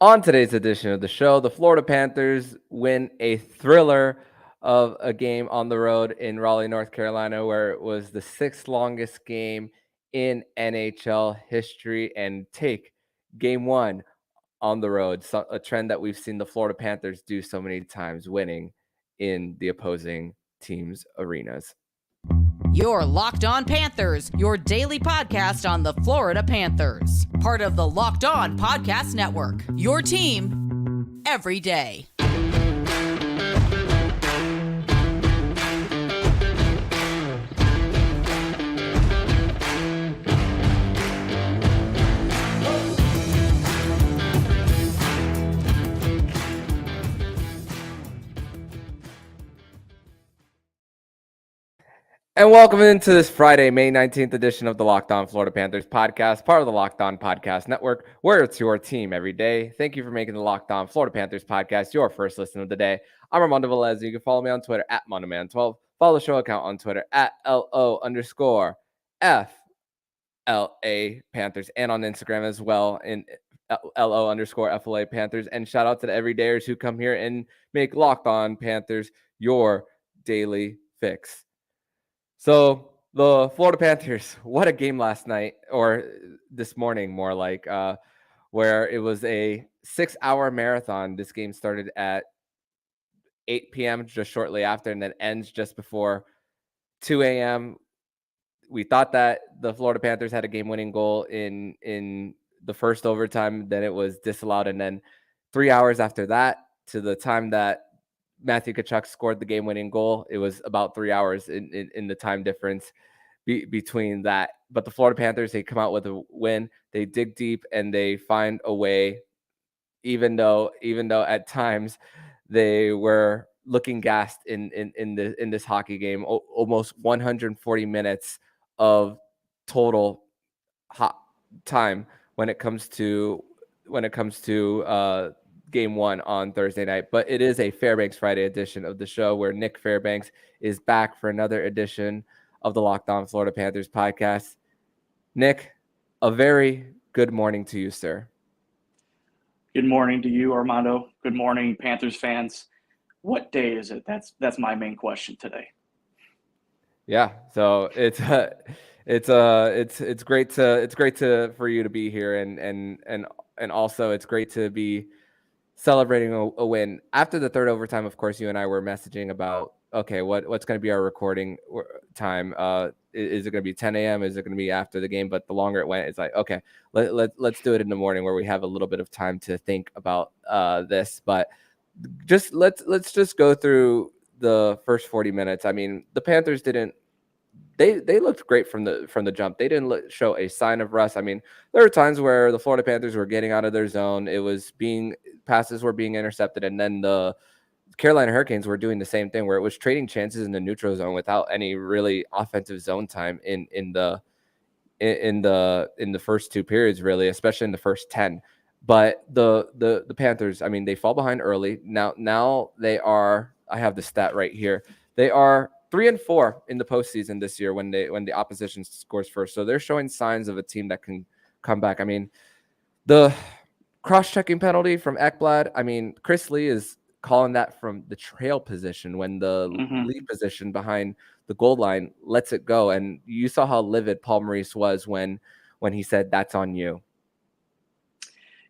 On today's edition of the show, the Florida Panthers win a thriller of a game on the road in Raleigh, North Carolina, where it was the sixth longest game in NHL history, and take game one on the road, a trend that we've seen the Florida Panthers do so many times, winning in the opposing team's arenas. You're Locked On Panthers, your daily podcast on the Florida Panthers. Part of the Locked On Podcast Network, your team every day. And welcome into this Friday, May 19th edition of the Locked On Florida Panthers podcast, part of the Locked On Podcast Network, where it's your team every day. Thank you for making the Locked On Florida Panthers podcast your first listen of the day. I'm Armando Velez. You can follow me on Twitter at MondoMan12. Follow the show account on Twitter at LO_FLA Panthers, and on Instagram as well in LO_FLA Panthers. And shout out to the everydayers who come here and make Locked On Panthers your daily fix. So the Florida Panthers, what a game last night, or this morning more like, where it was a 6-hour marathon. This game started at 8 p.m. just shortly after, and then ends just before 2 a.m. We thought that the Florida Panthers had a game-winning goal in the first overtime. Then it was disallowed, and then 3 hours after that, to the time that Matthew Tkachuk scored the game-winning goal, it was about 3 hours in the time difference between that. But the Florida Panthers, they come out with a win. They dig deep and they find a way, even though at times they were looking gassed in this hockey game. Almost 140 minutes of total time when it comes to game one on Thursday night. But it is a Fairbanks Friday edition of the show, where Nick Fairbanks is back for another edition of the Locked On Florida Panthers podcast. Nick, a very good morning to you, sir. Good morning to you, Armando. Good morning, Panthers fans. What day is it? That's my main question today. Yeah, so it's great for you to be here, and also it's great to be celebrating a win. After the third overtime, of course, you and I were messaging about, okay, what's going to be our recording time? Is it going to be 10 a.m.? Is it going to be after the game? But the longer it went, it's like, okay, let's do it in the morning, where we have a little bit of time to think about this. But just let's just go through the first 40 minutes. I mean, the Panthers didn't. They looked great from the jump. They didn't show a sign of rust. I mean, there were times where the Florida Panthers were getting out of their zone. Passes were being intercepted, and then the Carolina Hurricanes were doing the same thing, where it was trading chances in the neutral zone without any really offensive zone time in the first two periods, really, especially in the first 10. But the Panthers, I mean, they fall behind early. Now they are. I have the stat right here. They are 3-4 in the postseason this year when the opposition scores first. So they're showing signs of a team that can come back. I mean, the cross-checking penalty from Ekblad, I mean, Chris Lee is calling that from the trail position when the lead position behind the goal line lets it go. And you saw how livid Paul Maurice was when he said, "That's on you."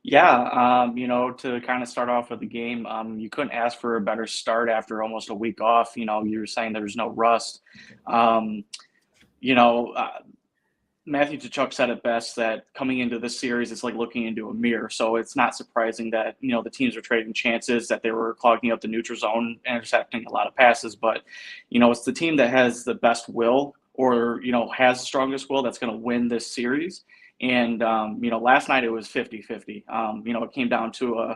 Yeah, to kind of start off with the game, you couldn't ask for a better start after almost a week off. You were saying there was no rust. Matthew Tkachuk said it best, that coming into this series, it's like looking into a mirror. So it's not surprising that, the teams were trading chances, that they were clogging up the neutral zone, intercepting a lot of passes. But, it's the team that has the best will, or, has the strongest will, that's going to win this series. And, last night it was 50-50. It came down to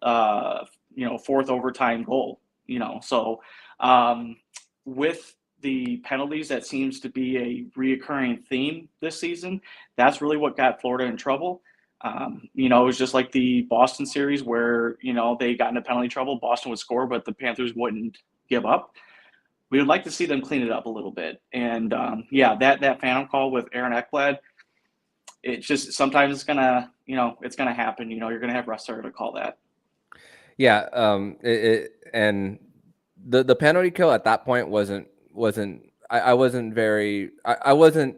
a fourth overtime goal, So with the penalties, that seems to be a reoccurring theme this season. That's really what got Florida in trouble. It was just like the Boston series where, they got into penalty trouble. Boston would score, but the Panthers wouldn't give up. We would like to see them clean it up a little bit. And, that phantom call with Aaron Ekblad, it's just sometimes it's gonna, it's gonna happen. You're gonna have wrestler to call that. Yeah, and the penalty kill at that point wasn't I wasn't very I wasn't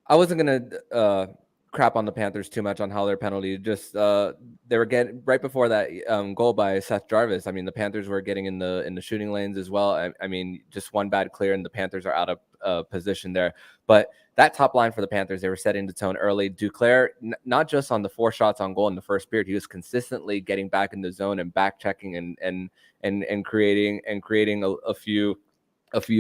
gonna crap on the Panthers too much on how their penalty just they were getting right before that goal by Seth Jarvis. I mean, the Panthers were getting in the shooting lanes as well. I mean, just one bad clear and the Panthers are out of position there. But that top line for the Panthers, they were setting the tone early. Duclair, not just on the 4 shots on goal in the first period, he was consistently getting back in the zone and back checking and creating a few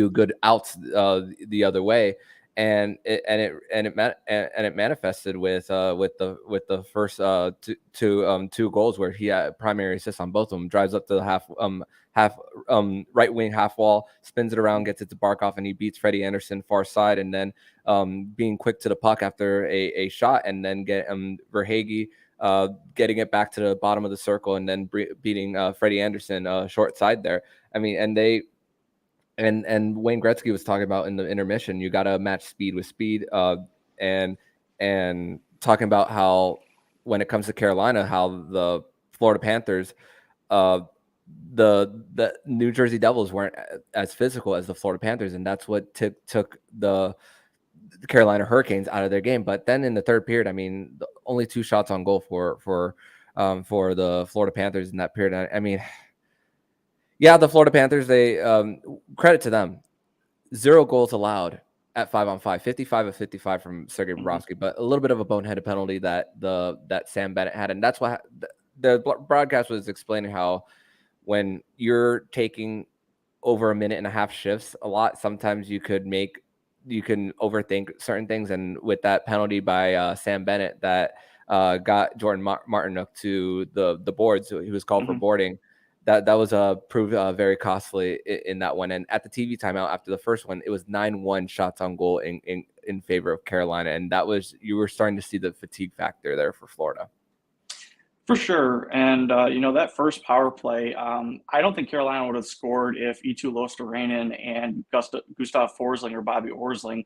good outs the other way. And it manifested with the first two goals where he had primary assists on both of them. Drives up to the half right wing half wall, spins it around, gets it to Barkov, and he beats Freddie Anderson far side. And then being quick to the puck after a shot, and then get Verhaeghe getting it back to the bottom of the circle, and then beating Freddie Anderson short side there. I mean, and they. And Wayne Gretzky was talking about in the intermission, you got to match speed with speed, and talking about how when it comes to Carolina, how the Florida Panthers, the New Jersey Devils weren't as physical as the Florida Panthers, and that's what took the Carolina Hurricanes out of their game. But then in the third period, I mean, only 2 shots on goal for the Florida Panthers in that period. I mean. Yeah, the Florida Panthers, they credit to them. 0 goals allowed at 5-on-5, 55 of 55 from Sergei Bobrovsky, but a little bit of a boneheaded penalty that Sam Bennett had. And that's what the broadcast was explaining, how when you're taking over a minute and a half shifts a lot, sometimes you can overthink certain things. And with that penalty by Sam Bennett that got Jordan Martinook to the board, so he was called for boarding. That was proved very costly in that one. And at the TV timeout after the first one, it was 9-1 shots on goal in favor of Carolina. And you were starting to see the fatigue factor there for Florida. For sure. And, that first power play, I don't think Carolina would have scored if Eetu Luostarinen and Gustav Forsling or Bobby Orslin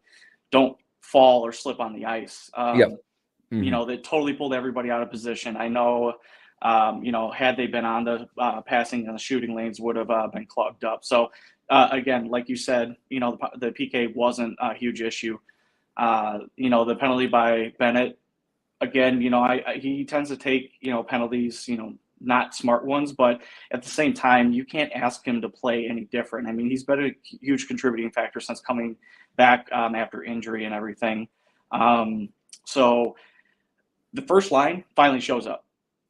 don't fall or slip on the ice. They totally pulled everybody out of position. I know, had they been on the passing and the shooting lanes, would have been clogged up. So, again, like you said, the PK wasn't a huge issue. The penalty by Bennett, again, he tends to take, penalties, not smart ones, but at the same time, you can't ask him to play any different. I mean, he's been a huge contributing factor since coming back after injury and everything. So the first line finally shows up.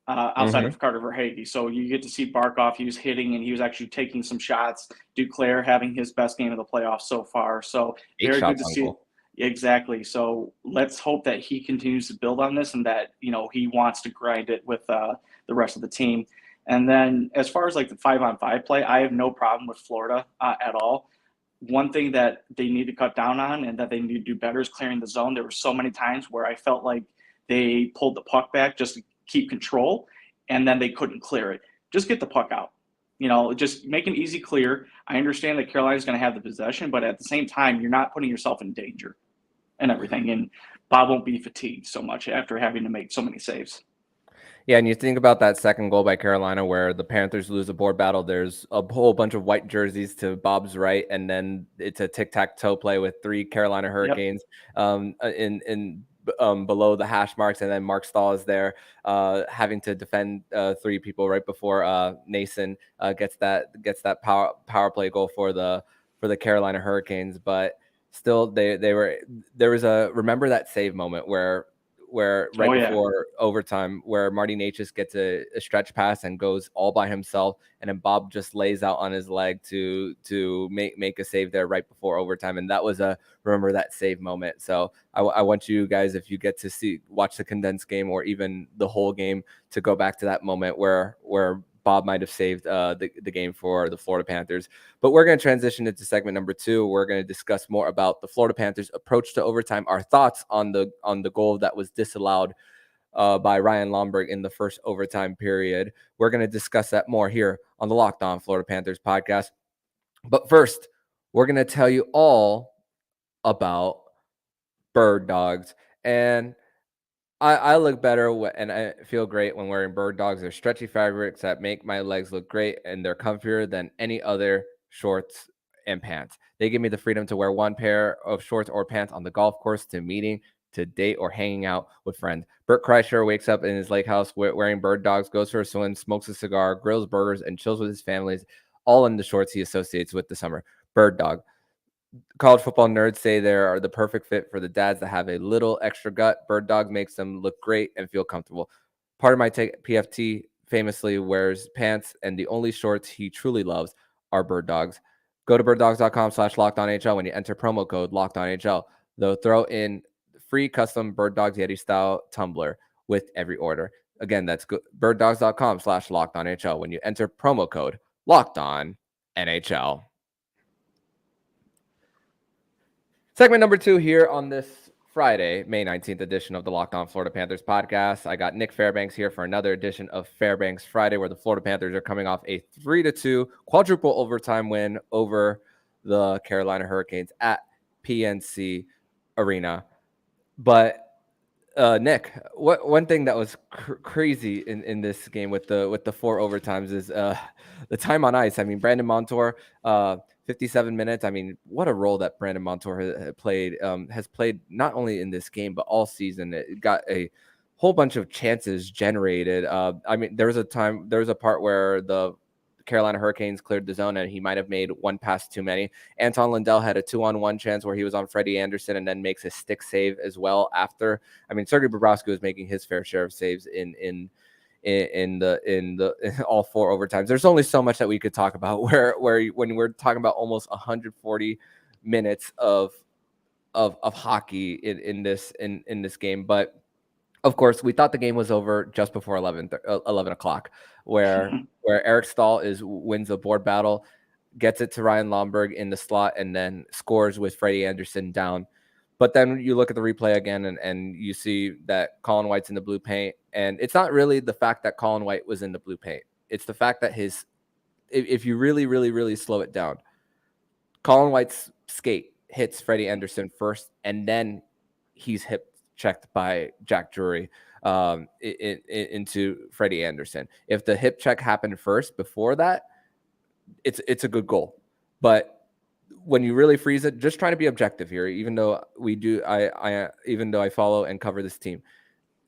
Outside of Carter Verhaeghe. So you get to see Barkov. He was hitting and he was actually taking some shots. Duclair having his best game of the playoffs so far. So very good to see. Exactly. So let's hope that he continues to build on this and that, he wants to grind it with the rest of the team. And then as far as like the 5-on-5 play, I have no problem with Florida at all. One thing that they need to cut down on and that they need to do better is clearing the zone. There were so many times where I felt like they pulled the puck back just to keep control, and then they couldn't clear it. Just get the puck out. Just make an easy clear. I understand that Carolina's going to have the possession, but at the same time, you're not putting yourself in danger and everything. And Bob won't be fatigued so much after having to make so many saves. Yeah, and you think about that second goal by Carolina where the Panthers lose a board battle. There's a whole bunch of white jerseys to Bob's right, and then it's a tic-tac-toe play with 3 Carolina Hurricanes in below the hash marks, and then Mark Stahl is there having to defend 3 people right before Nason gets that power play goal for the Carolina Hurricanes. But still, there was a remember that save moment where before overtime, where Marty Necas gets a stretch pass and goes all by himself, and then Bob just lays out on his leg to make a save there right before overtime, and that was a remember that save moment. So I want you guys, if you get to watch the condensed game or even the whole game, to go back to that moment where Bob might have saved the game for the Florida Panthers. But we're going to transition into segment number 2. We're going to discuss more about the Florida Panthers' approach to overtime, our thoughts on the goal that was disallowed by Ryan Lomberg in the first overtime period. We're going to discuss that more here on the Locked On Florida Panthers podcast. But first, we're going to tell you all about bird dogs. And I look better and I feel great when wearing Bird Dogs. They're stretchy fabrics that make my legs look great, and they're comfier than any other shorts and pants. They give me the freedom to wear one pair of shorts or pants on the golf course, to meeting, to date, or hanging out with friends. Bert Kreischer wakes up in his lake house wearing Bird Dogs, goes for a swim, smokes a cigar, grills burgers, and chills with his families, all in the shorts he associates with the summer. Bird Dog. College football nerds say they are the perfect fit for the dads that have a little extra gut. Bird Dog makes them look great and feel comfortable. Part of my PFT famously wears pants, and the only shorts he truly loves are Bird Dogs. Go to birddogs.com/lockedonHL. When you enter promo code LockedOnHL, they'll throw in free custom Bird Dogs Yeti style tumbler with every order. Again, that's birddogs.com/lockedonHL when you enter promo code LockedOnNHL. Segment number 2 here on this Friday, May 19th edition of the Locked On Florida Panthers podcast. I got Nick Fairbanks here for another edition of Fairbanks Friday, where the Florida Panthers are coming off a 3-2 quadruple overtime win over the Carolina Hurricanes at PNC Arena. But Nick, one thing that was crazy in this game with the 4 overtimes is the time on ice. I mean, Brandon Montour, 57 minutes. I mean, what a role that Brandon Montour has played not only in this game but all season. It got a whole bunch of chances generated. I mean, there was a part where the Carolina Hurricanes cleared the zone and he might have made one pass too many. Anton Lundell had a 2-on-1 chance where he was on Freddie Anderson and then makes a stick save as well after. I mean, Sergei Bobrovsky was making his fair share of saves in all 4 overtimes. There's only so much that we could talk about where when we're talking about almost 140 minutes of hockey in this game. But of course, we thought the game was over just before 11 o'clock, where Eric Stahl wins the board battle, gets it to Ryan Lomberg in the slot, and then scores with Freddie Anderson down. But then you look at the replay again, and you see that Colin White's in the blue paint. And it's not really the fact that Colin White was in the blue paint. It's the fact that if you really, really, really slow it down, Colin White's skate hits Freddie Anderson first, and then he's hip checked by Jack Drury into Freddie Anderson. If the hip check happened first before that, it's a good goal. But when you really freeze it, just trying to be objective here, even though I follow and cover this team,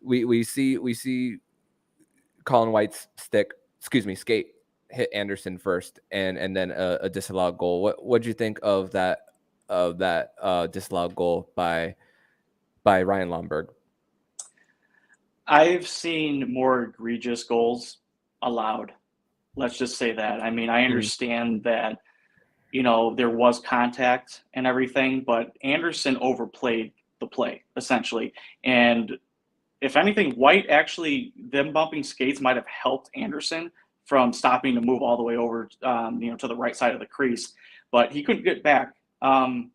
we see Colin White's skate hit Anderson first, and then a disallowed goal. What do you think of that disallowed goal by Ryan Lomberg? I've seen more egregious goals allowed. Let's just say that. I mean, I understand that, there was contact and everything, but Anderson overplayed the play, essentially. And if anything, White them bumping skates might have helped Anderson from stopping to move all the way over, to the right side of the crease. But he couldn't get back. The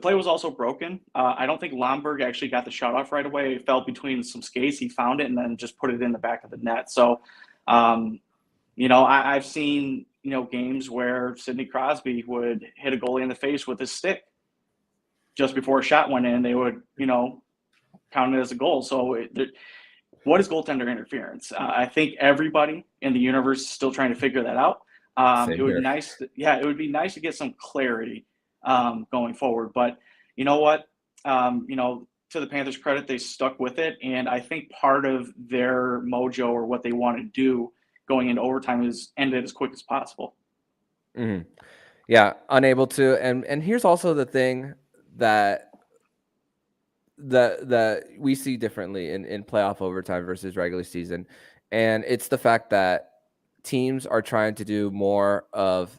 play was also broken. I don't think Lomberg actually got the shot off right away. It fell between some skates. He found it and then just put it in the back of the net. So, I've seen, games where Sidney Crosby would hit a goalie in the face with his stick just before a shot went in. They would, count it as a goal. So what is goaltender interference? I think everybody in the universe is still trying to figure that out. It would be nice to get some clarity going forward. But you know what? To the Panthers' credit, they stuck with it. And I think part of their mojo or what they want to do going into overtime is end it as quick as possible. Mm-hmm. Yeah, unable to. And here's also the thing that we see differently in playoff overtime versus regular season. And it's the fact that teams are trying to do more of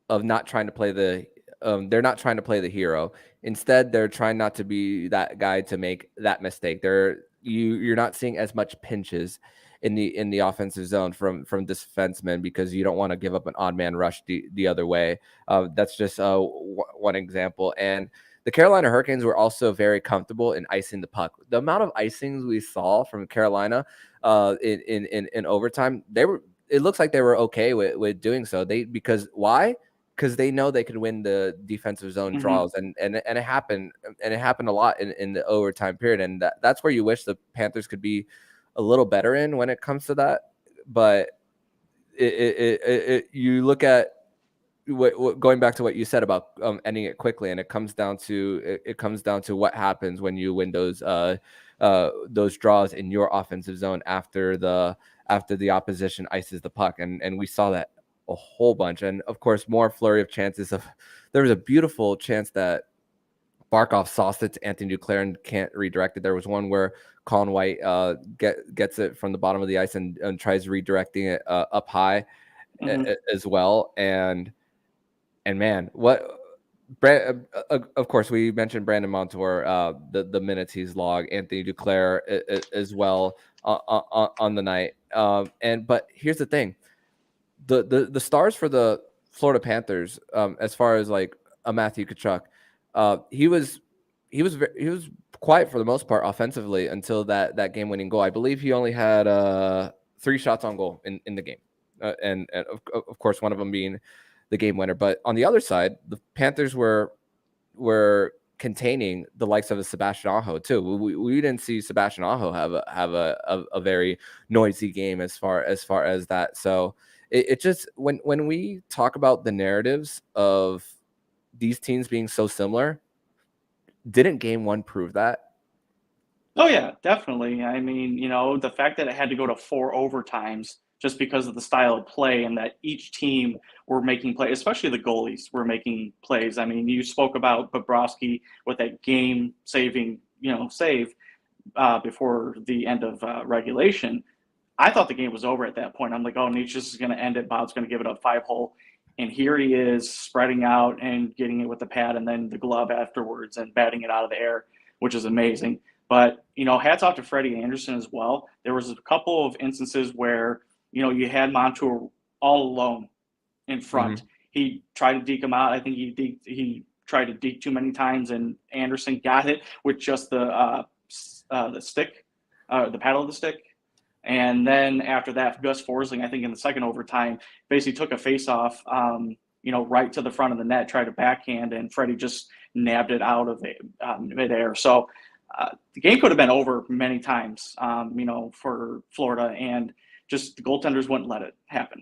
not trying to play they're not trying to play the hero. Instead, they're trying not to be that guy to make that mistake. You're not seeing as much pinches in the offensive zone from this defenseman because you don't want to give up an odd man rush the other way. That's just one example. And the Carolina Hurricanes were also very comfortable in icing the puck. The amount of icings we saw from Carolina in overtime, it looks like they were okay with doing so. Because why? because they know they could win the defensive zone draws, and it happened a lot in the overtime period, and that's where you wish the Panthers could be a little better in when it comes to that. But you look at what going back to what you said about ending it quickly, and it comes down to what happens when you win those draws in your offensive zone after the opposition ices the puck, and we saw that a whole bunch. And of course, more flurry of chances. There was a beautiful chance that Barkov sauced it to Anthony Duclair and can't redirect it. There was one where Colin White gets it from the bottom of the ice and tries redirecting it up high as well. And man, of course, we mentioned Brandon Montour, the minutes he's logged, Anthony Duclair as well on the night. But here's the thing. The stars for the Florida Panthers, as far as like a Matthew Tkachuk, he was quiet for the most part offensively until that game-winning goal. I believe he only had 3 shots on goal in the game, and of course one of them being the game winner. But on the other side, the Panthers were containing the likes of a Sebastian Aho too. We didn't see Sebastian Aho have a very noisy game as far as that. So it just when we talk about the narratives of these teams being so similar, didn't game 1 prove that? Oh yeah, definitely. I mean, the fact that it had to go to 4 overtimes just because of the style of play, and that each team were making plays, especially the goalies were making plays. I mean, you spoke about Bobrovsky with that game-saving, save before the end of regulation. I thought the game was over at that point. I'm like, oh, Nietzsche is going to end it. Bob's going to give it a 5-hole. And here he is spreading out and getting it with the pad and then the glove afterwards and batting it out of the air, which is amazing. But, hats off to Freddie Anderson as well. There was a couple of instances where, you had Montour all alone in front. He tried to deke him out. I think he tried to deke too many times, and Anderson got it with just the stick, the paddle of the stick. And then after that, Gus Forsling, I think in the second overtime, basically took a face-off, right to the front of the net, tried to backhand, and Freddie just nabbed it out of midair. So the game could have been over many times, for Florida, and just the goaltenders wouldn't let it happen.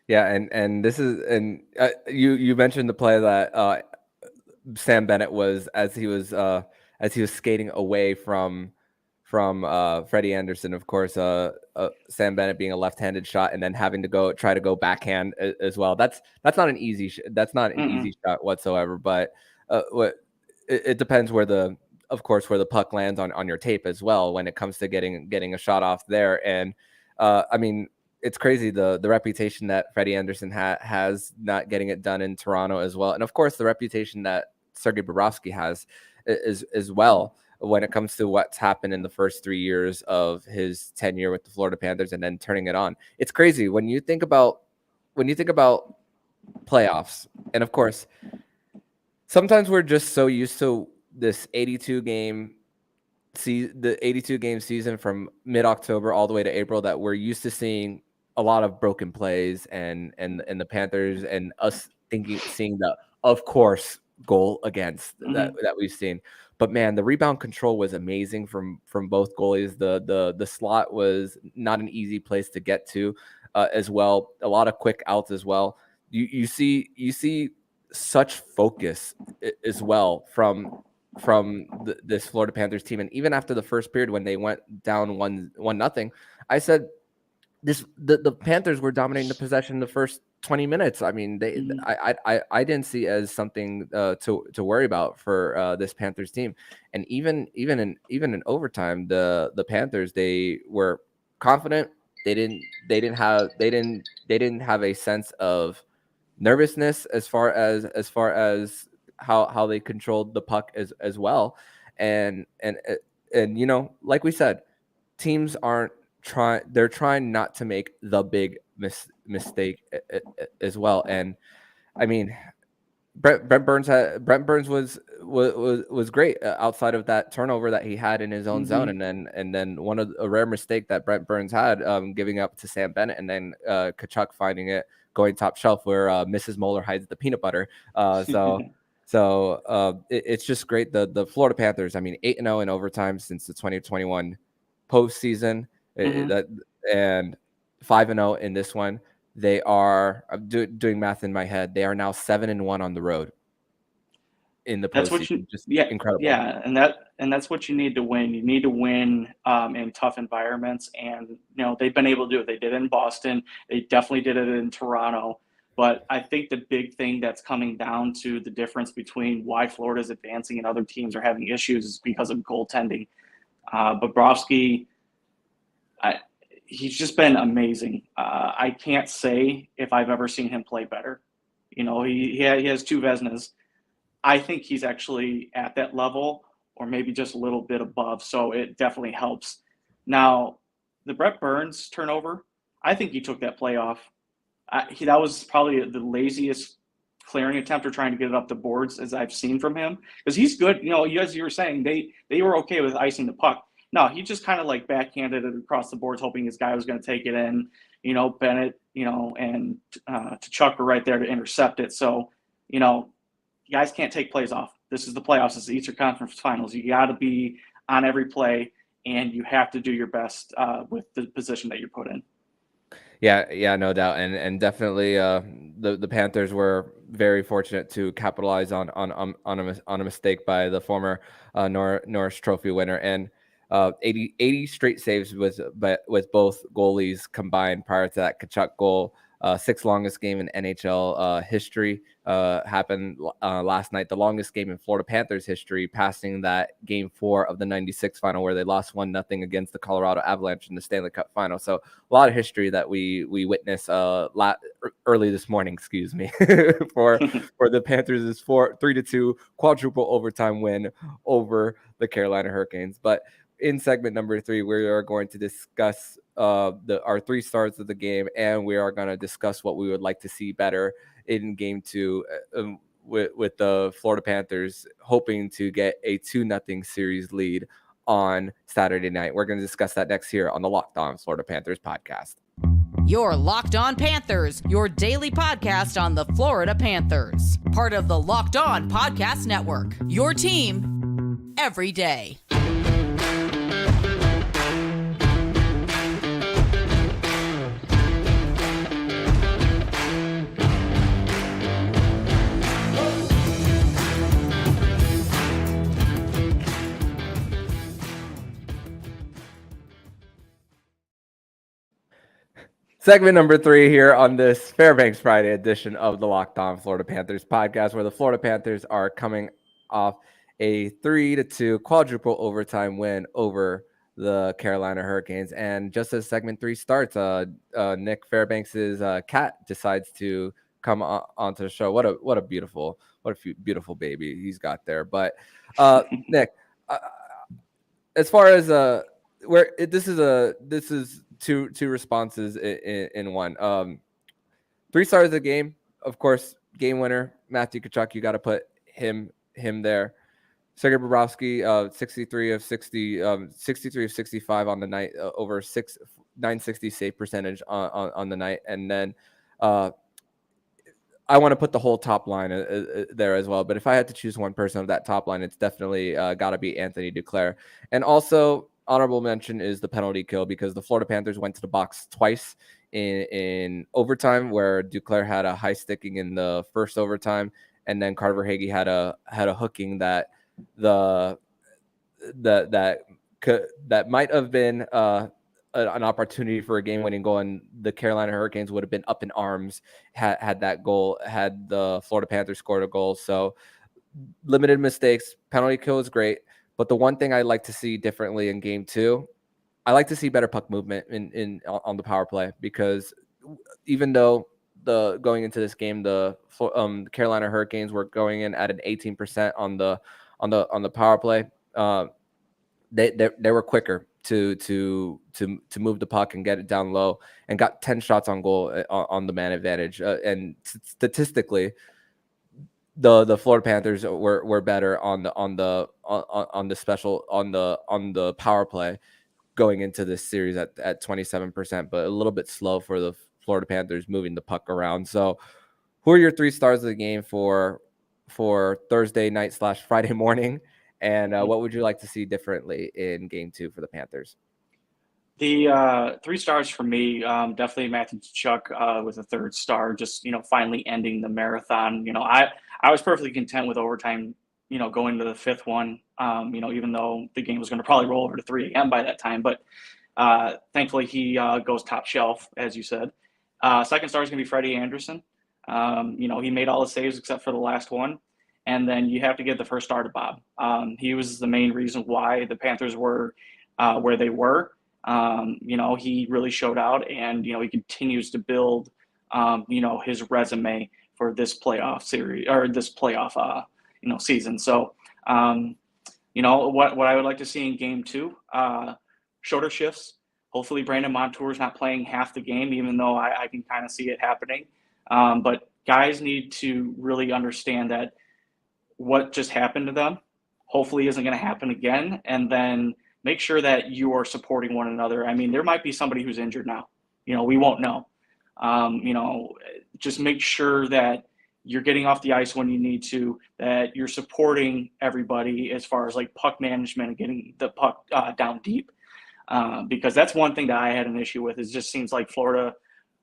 Yeah, and this is, and you mentioned the play that Sam Bennett was as he was skating away from Freddie Anderson. Of course, Sam Bennett being a left-handed shot and then having to try to go backhand as well. That's not an easy easy shot whatsoever. But it depends where the puck lands on your tape as well when it comes to getting a shot off there. And I mean, it's crazy the reputation that Freddie Anderson has not getting it done in Toronto as well, and of course the reputation that Sergei Bobrovsky has as well when it comes to what's happened in the first 3 years of his tenure with the Florida Panthers and then turning it on. It's crazy when you think about playoffs, and of course sometimes we're just so used to this 82 game season from mid-October all the way to April that we're used to seeing a lot of broken plays and the Panthers and us seeing the of course goal against that we've seen. But man, the rebound control was amazing from both goalies. The slot was not an easy place to get to as well. A lot of quick outs as well. You see such focus as well from this Florida Panthers team. And even after the first period when they went down 1-0, I said the Panthers were dominating the possession the first 20 minutes. I mean, I didn't see as something to worry about for this Panthers team. And even in overtime, the Panthers, they were confident. They didn't have a sense of nervousness as far as how they controlled the puck as well. And like we said, teams they're trying not to make the big mistake as well. And I mean, Brent Burns was great outside of that turnover that he had in his own zone, and then one of a rare mistake that Brent Burns had, giving up to Sam Bennett, and then Tkachuk finding it going top shelf where Mrs. Moeller hides the peanut butter. It's just great. The Florida Panthers, I mean, 8-0 in overtime since the 2021 postseason, and 5-0 in this one. They are doing math in my head. They are now 7-1 on the road in the postseason. Incredible. Yeah, and that's what you need to win. You need to win in tough environments, and they've been able to do it. They did it in Boston. They definitely did it in Toronto. But I think the big thing that's coming down to the difference between why Florida's advancing and other teams are having issues is because of goaltending. Bobrovsky, he's just been amazing. I can't say if I've ever seen him play better. He has 2 Vezinas. I think he's actually at that level or maybe just a little bit above, so it definitely helps. Now, the Brett Burns turnover, I think he took that play off. That was probably the laziest clearing attempt or trying to get it up the boards as I've seen from him, because he's good. As you were saying, they were okay with icing the puck. No, he just kind of like backhanded it across the boards, hoping his guy was going to take it in. Bennett, and Tkachuk were right there to intercept it. So, you guys can't take plays off. This is the playoffs. It's the Eastern Conference Finals. You got to be on every play, and you have to do your best with the position that you're put in. Yeah, no doubt, and definitely the Panthers were very fortunate to capitalize on a mistake by the former Norris Trophy winner, and 80 straight saves with both goalies combined prior to that Tkachuk goal. 6th longest game in NHL history happened last night. The longest game in Florida Panthers history, passing that Game 4 of the '96 final where they lost 1-0 against the Colorado Avalanche in the Stanley Cup final. So a lot of history that we witnessed early this morning. Excuse me, for the Panthers' 3-2 quadruple overtime win over the Carolina Hurricanes. But in segment number 3, we are going to discuss our 3 stars of the game, and we are going to discuss what we would like to see better in Game 2 with the Florida Panthers hoping to get a 2-0 series lead on Saturday night. We're going to discuss that next here on the Locked On Florida Panthers podcast. Your Locked On Panthers, your daily podcast on the Florida Panthers. Part of the Locked On Podcast Network, your team every day. Segment number 3 here on this Fairbanks Friday edition of the Locked On Florida Panthers podcast, where the Florida Panthers are coming off a 3-2 quadruple overtime win over the Carolina Hurricanes. And just as segment 3 starts, Nick Fairbanks's cat decides to come onto the show. What a beautiful baby he's got there. But Nick, as far as this is two responses in one. 3 stars of the game, of course, game winner Matthew Tkachuk. You got to put him there. Sergei Bobrovsky, 63 of 65 on the night, over 960 save percentage on the night, and then I want to put the whole top line there as well. But if I had to choose one person of that top line, it's definitely got to be Anthony Duclair. And also, honorable mention is the penalty kill, because the Florida Panthers went to the box twice in overtime, where Duclair had a high sticking in the first overtime, and then Carter Verhaeghe had a hooking that might have been an opportunity for a game-winning goal, and the Carolina Hurricanes would have been up in arms had the Florida Panthers scored a goal. So limited mistakes. Penalty kill is great. But the one thing I like to see differently in Game 2, I like to see better puck movement on the power play, because even though going into this game, the Carolina Hurricanes were going in at an 18% on the power play, they were quicker to move the puck and get it down low, and got 10 shots on goal on the man advantage. And statistically, the Florida Panthers were better on the power play going into this series at 27%, but a little bit slow for Florida Panthers moving the puck around. So who are your 3 stars of the game for Thursday night / Friday morning? And what would you like to see differently in game 2 for the Panthers? The 3 stars for me, definitely Matthew Tkachuk with a 3rd star, just, finally ending the marathon. I was perfectly content with overtime, going to the 5th one, even though the game was going to probably roll over to 3 a.m. by that time. But thankfully, he goes top shelf, as you said. 2nd star is going to be Freddie Anderson. He made all the saves except for the last one. And then you have to give the 1st star to Bob. He was the main reason why the Panthers were where they were. He really showed out, and, he continues to build, his resume for this playoff series or this playoff, season. So, what I would like to see in game 2, shorter shifts. Hopefully Brandon Montour is not playing half the game, even though I can kind of see it happening. But guys need to really understand that what just happened to them hopefully isn't going to happen again. And then make sure that you are supporting one another. I mean, there might be somebody who's injured now. We won't know. Just make sure that you're getting off the ice when you need to, that you're supporting everybody as far as like puck management and getting the puck down deep. Because that's one thing that I had an issue with. It just seems like Florida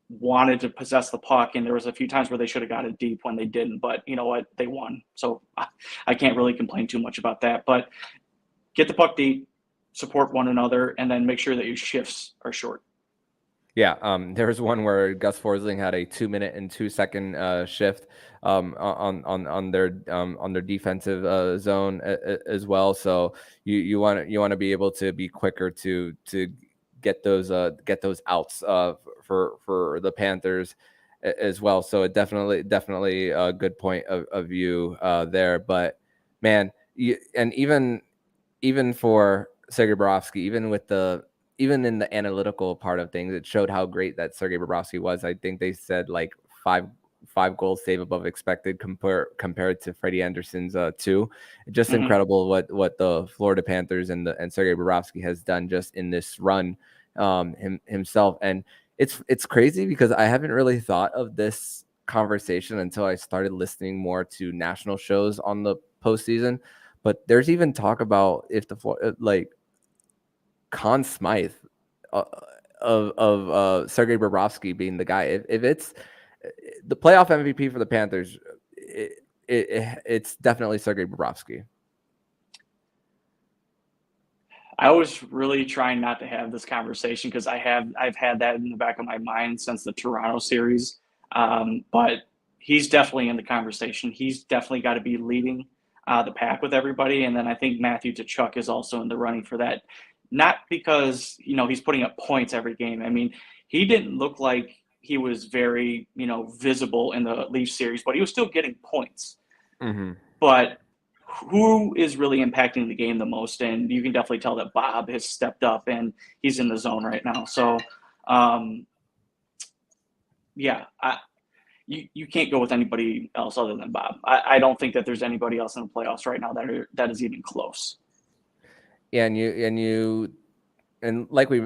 wanted to possess the puck, and there was a few times where they should have got it deep when they didn't. But you know what? They won. So I can't really complain too much about that. But get the puck deep, support one another, and then make sure that your shifts are short. Yeah, there was one where Gus Forsling had a 2-minute and 2-second shift on their defensive zone as well. So you want to be able to be quicker to get those outs for the Panthers as well. So it definitely a good point of view there. But man, even for Sergei Bobrovsky, even in the analytical part of things, it showed how great that Sergei Bobrovsky was. I think they said like five goals save above expected compared to Freddie Anderson's 2. Just incredible what the Florida Panthers and Sergei Bobrovsky has done just in this run himself. And it's crazy because I haven't really thought of this conversation until I started listening more to national shows on the postseason. But there's even talk about if Conn Smythe of Sergei Bobrovsky being the guy. If it's the playoff MVP for the Panthers, it's definitely Sergei Bobrovsky. I was really trying not to have this conversation because I've had that in the back of my mind since the Toronto series. But he's definitely in the conversation. He's definitely got to be leading the pack with everybody. And then I think Matthew Tkachuk is also in the running for that. Not because, he's putting up points every game. I mean, he didn't look like he was very, visible in the Leafs series, but he was still getting points. Mm-hmm. But who is really impacting the game the most? And you can definitely tell that Bob has stepped up and he's in the zone right now. So, you can't go with anybody else other than Bob. I don't think that there's anybody else in the playoffs right now that is even close. Yeah, and like we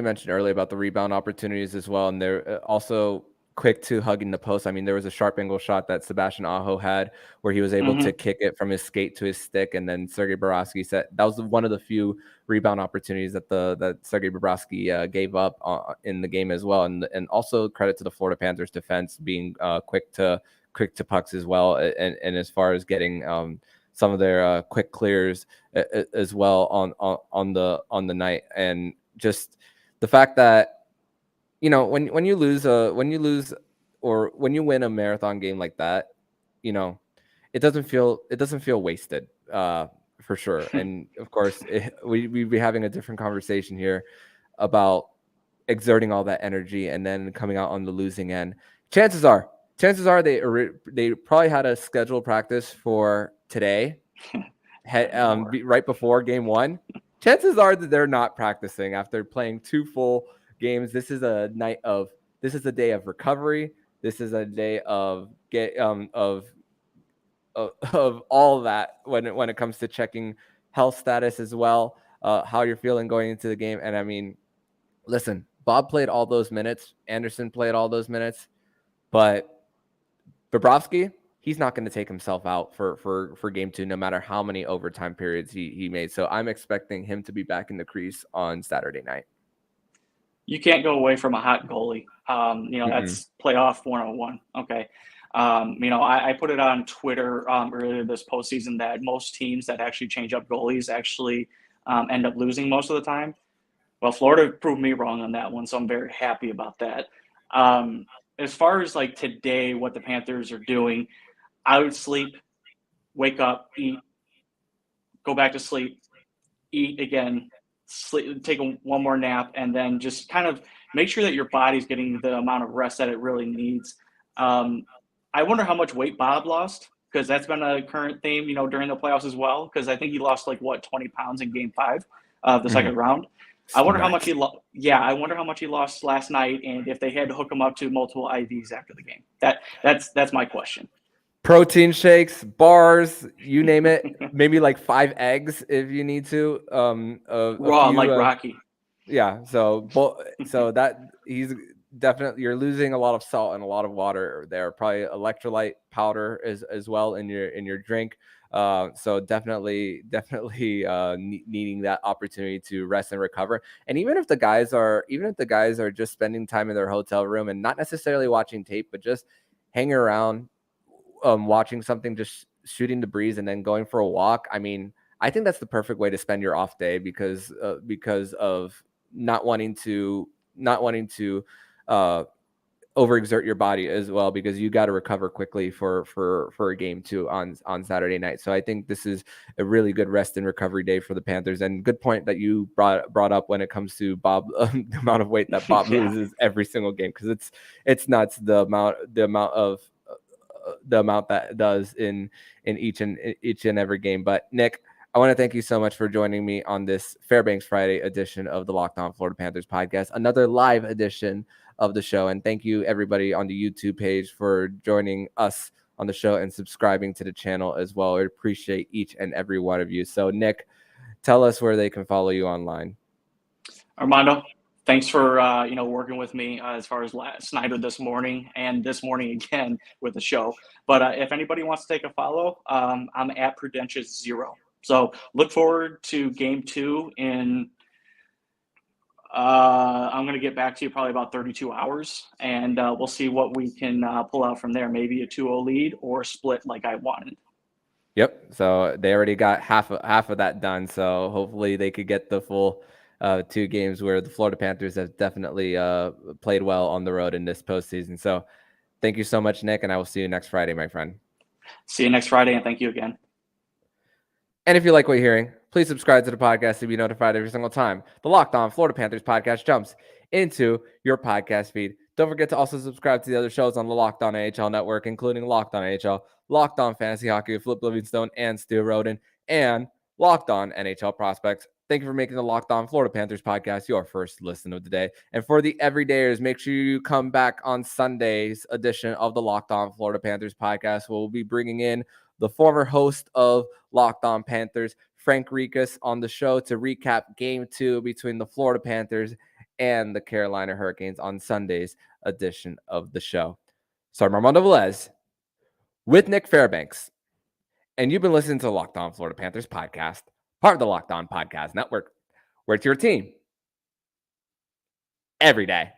mentioned earlier about the rebound opportunities as well, and they're also quick to hugging the post. I mean, there was a sharp angle shot that Sebastian Aho had where he was able to kick it from his skate to his stick, and then Sergei Bobrovsky said that was one of the few rebound opportunities that Sergei Bobrovsky gave up in the game as well, and also credit to the Florida Panthers defense being quick to pucks as well, and as far as getting some of their quick clears as well on the night. And just the fact that, when you lose or when you win a marathon game like that, it doesn't feel wasted for sure. And of course we'd be having a different conversation here about exerting all that energy and then coming out on the losing end. Chances are they probably had a scheduled practice for today, right before game 1. Chances are that they're not practicing after playing 2 full games. This is a day of recovery. This is a day of all that when it comes to checking health status as well, how you're feeling going into the game. And I mean, listen, Bob played all those minutes. Anderson played all those minutes. But Bobrovsky, he's not going to take himself out for game 2, no matter how many overtime periods he made. So I'm expecting him to be back in the crease on Saturday night. You can't go away from a hot goalie. That's playoff 101. Okay. I put it on Twitter earlier this postseason that most teams that actually change up goalies actually end up losing most of the time. Well, Florida proved me wrong on that one, so I'm very happy about that. As far as like today, what the Panthers are doing, I would sleep, wake up, eat, go back to sleep, eat again, sleep, take one more nap, and then just kind of make sure that your body's getting the amount of rest that it really needs. I wonder how much weight Bob lost, because that's been a current theme, during the playoffs as well, because I think he lost 20 pounds in game 5 of the second round. I wonder how much he lost. Yeah, I wonder how much he lost last night, and if they had to hook him up to multiple IVs after the game. That's my question. Protein shakes, bars, you name it. Maybe 5 eggs if you need to. Raw, like Rocky. Yeah. So that he's definitely, you're losing a lot of salt and a lot of water there. Probably electrolyte powder as well in your drink. So definitely needing that opportunity to rest and recover. And even if the guys are just spending time in their hotel room and not necessarily watching tape, but just hanging around, watching something, just shooting the breeze and then going for a walk. I mean, I think that's the perfect way to spend your off day because of not wanting to overexert your body as well, because you got to recover quickly for a game 2 on Saturday night. So I think this is a really good rest and recovery day for the Panthers. And good point that you brought up when it comes to Bob, the amount of weight that Bob loses every single game, because it's nuts the amount that does in each and every game. But Nick, I want to thank you so much for joining me on this Fairbanks Friday edition of the Locked On Florida Panthers podcast, another live edition of the show. And thank you everybody on the YouTube page for joining us on the show and subscribing to the channel as well. I appreciate each and every one of you. So Nick, tell us where they can follow you online. Armando, thanks for working with me as far as last night or this morning, and this morning again with the show. But if anybody wants to take a follow, I'm at Prudentious0. So look forward to game 2 in I'm going to get back to you probably about 32 hours, and we'll see what we can pull out from there. Maybe a 2-0 lead or split like I wanted. Yep. So they already got half of that done. So hopefully they could get the full 2 games, where the Florida Panthers have definitely played well on the road in this postseason. So thank you so much, Nick, and I will see you next Friday, my friend. See you next Friday, and thank you again. And if you like what you're hearing, please subscribe to the podcast to be notified every single time the Locked On Florida Panthers podcast jumps into your podcast feed. Don't forget to also subscribe to the other shows on the Locked On NHL network, including Locked On NHL, Locked On Fantasy Hockey with Flip Livingstone and Stu Roden, and Locked On NHL Prospects. Thank you for making the Locked On Florida Panthers podcast your first listen of the day. And for the everydayers, make sure you come back on Sunday's edition of the Locked On Florida Panthers podcast. We'll be bringing in the former host of Locked On Panthers, Frank Rikas, on the show to recap game 2 between the Florida Panthers and the Carolina Hurricanes on Sunday's edition of the show. So I'm Armando Velez with Nick Fairbanks, and you've been listening to the Locked On Florida Panthers podcast, part of the Locked On Podcast Network, where it's your team every day.